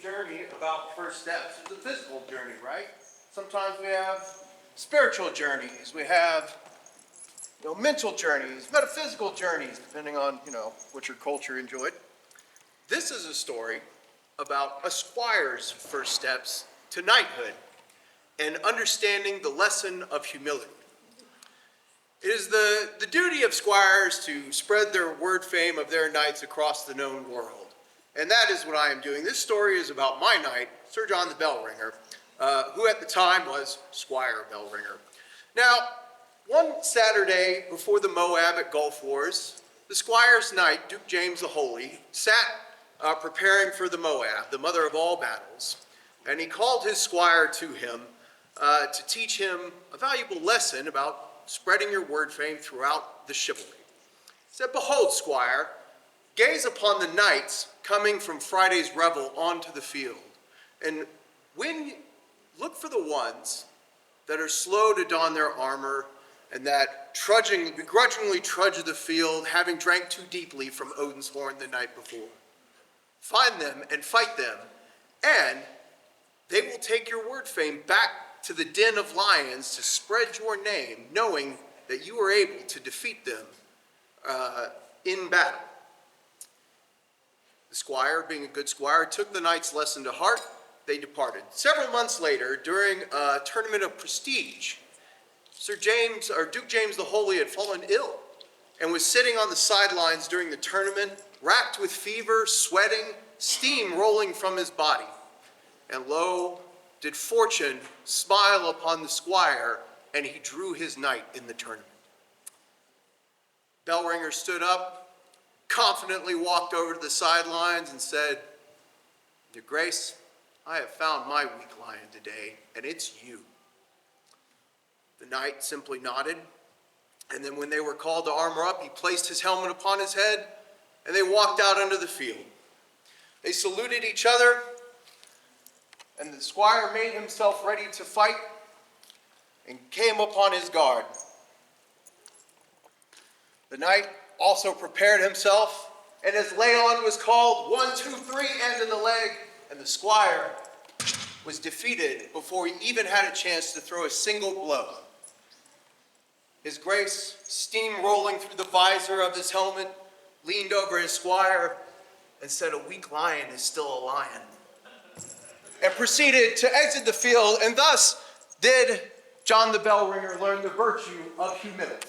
journey about first steps. It's a physical journey, right? Sometimes we have spiritual journeys. We have, mental journeys, metaphysical journeys, depending on, what your culture enjoyed. This is a story about a squire's first steps to knighthood and understanding the lesson of humility. It is the duty of squires to spread their word fame of their knights across the known world. And that is what I am doing. This story is about my knight, Sir John the Bellringer, who at the time was Squire Bellringer. Now, one Saturday before the Moab at Gulf Wars, the squire's knight, Duke James the Holy, sat preparing for the Moab, the mother of all battles, and he called his squire to him to teach him a valuable lesson about spreading your word fame throughout the chivalry. He said, "Behold, squire, gaze upon the knights coming from Friday's revel onto the field, and look for the ones that are slow to don their armor and that begrudgingly trudge the field, having drank too deeply from Odin's horn the night before. Find them and fight them, and they will take your word fame back to the den of lions to spread your name, knowing that you were able to defeat them in battle." The squire, being a good squire, took the knight's lesson to heart. They departed. Several months later, during a tournament of prestige, Duke James the Holy had fallen ill and was sitting on the sidelines during the tournament, racked with fever, sweating, steam rolling from his body. And lo, did fortune smile upon the squire, and he drew his knight in the tournament. Bellringer stood up, confidently walked over to the sidelines and said, "Your Grace, I have found my weak lion today, and it's you." The knight simply nodded, and then when they were called to armor up, he placed his helmet upon his head, and they walked out onto the field. They saluted each other, and the squire made himself ready to fight and came upon his guard. The knight also prepared himself, and as lay-on was called, 1, 2, 3, end in the leg, and the squire was defeated before he even had a chance to throw a single blow. His Grace, steam rolling through the visor of his helmet, leaned over his squire and said, "A weak lion is still a lion," and proceeded to exit the field, and thus did John the Bellringer learn the virtue of humility.